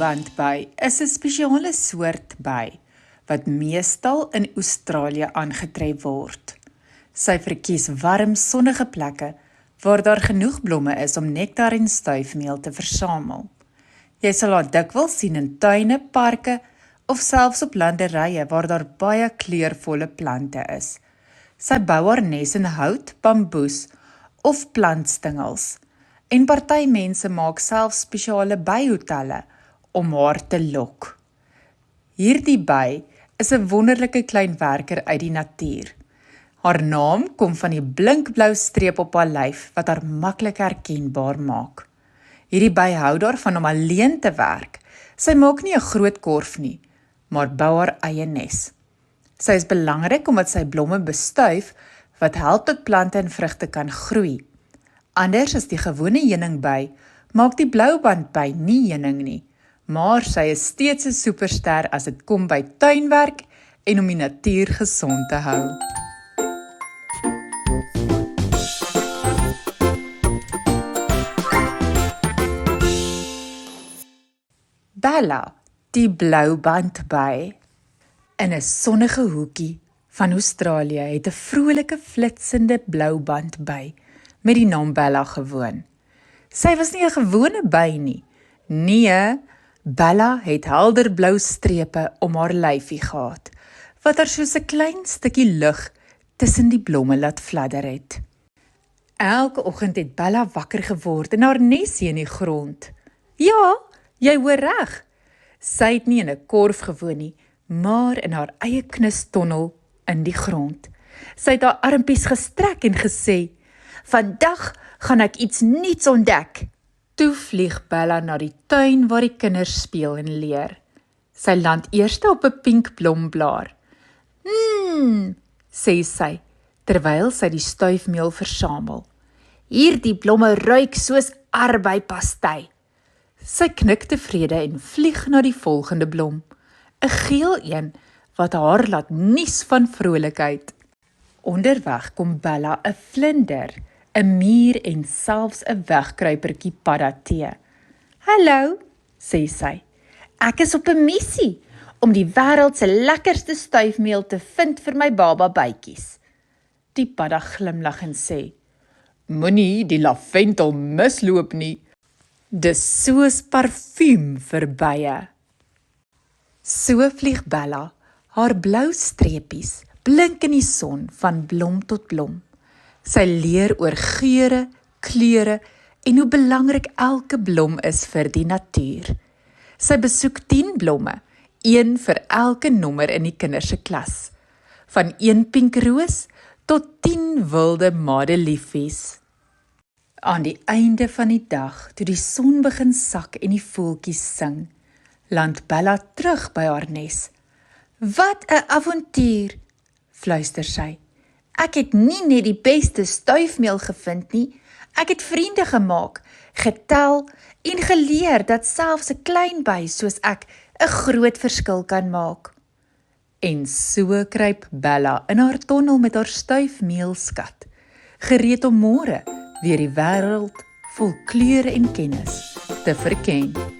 bloubandby is 'n spesiale soort by, wat meestal in Australië aangetref word. Sy verkies warm, sonnige plekke, waar daar genoeg blomme is om nektar en stuifmeel te versamel. Jy sal haar dikwels sien in tuine, parke, of selfs op landerye waar daar baie kleurvolle plante is. Sy bou haar nes in hout, bamboes of plantstingels, en party mense maak selfs spesiale byhotelle om haar te lok. Hierdie by is 'n wonderlike klein werker uit die natuur. Haar naam kom van die blinkblou streep op haar lyf wat haar maklik herkenbaar maak. Hierdie by hou daarvan om alleen te werk. Sy maak nie 'n groot korf nie, maar bou haar eie nes. Sy is belangrik omdat sy blomme bestuif wat help dat plante en vrugte kan groei. Anders as die gewone heuningby, maak die bloubandby nie heuning nie, maar sy is steeds 'n superster as dit kom by tuinwerk en om die natuur gesond te hou. Bella, die bloubandby. In 'n sonnige hoekie van Australië het 'n vrolike flitsende bloubandby met die naam Bella gewoon. Sy was nie 'n gewone by nie. Nee, Bella het helderblou strepe om haar lyfie gehad, wat haar soos 'n klein stukkie lig tussen die blomme laat fladder het. Elke oggend het Bella wakker geword in haar nesie in die grond. Ja, jy hoor reg. Sy het nie in 'n korf gewoon nie, maar in haar eie knistonnel in die grond. Sy het haar armpies gestrek en gesê, "Vandag gaan ek iets nuuts ontdek." Toe vlieg Bella na die tuin waar die kinders speel en leer. Sy land eers op 'n pink blomblaar. Sê sy, terwyl sy die stuifmeel versamel. "Hierdie blomme ruik soos arbei-pastei." Sy knik tevrede en vlieg na die volgende blom, 'n geel een wat haar laat nies van vrolikheid. Onderweg kom Bella 'n vlinder, 'n mier en selfs 'n wegkruipertjie padda tee. "Hallo," sê sy, "ek is op 'n missie om die wêreld se lekkerste stuifmeel te vind vir my baba bytjies." Die padda glimlag en sê, "Moenie die lavendel misloop nie. Dis soos parfuum vir bye." So vlieg Bella, haar blou streepies blink in die son van blom tot blom. Sy leer oor geure, kleure en hoe belangrik elke blom is vir die natuur. Sy besoek 10 blomme, 1 vir elke nommer in die kinders se klas. Van 1 pinkroos tot 10 wilde madeliefies. Aan die einde van die dag, toe die son begin sak en die voeltjies sing, land Bella terug by haar nes. "Wat 'n avontuur," fluister sy. "Ek het nie net die beste stuifmeel gevind nie, ek het vriende gemaak, getel en geleer dat selfs 'n klein by soos ek 'n groot verskil kan maak." En so kruip Bella in haar tonnel met haar stuifmeelskat, gereed om môre weer die wêreld vol kleure en kennis te verken.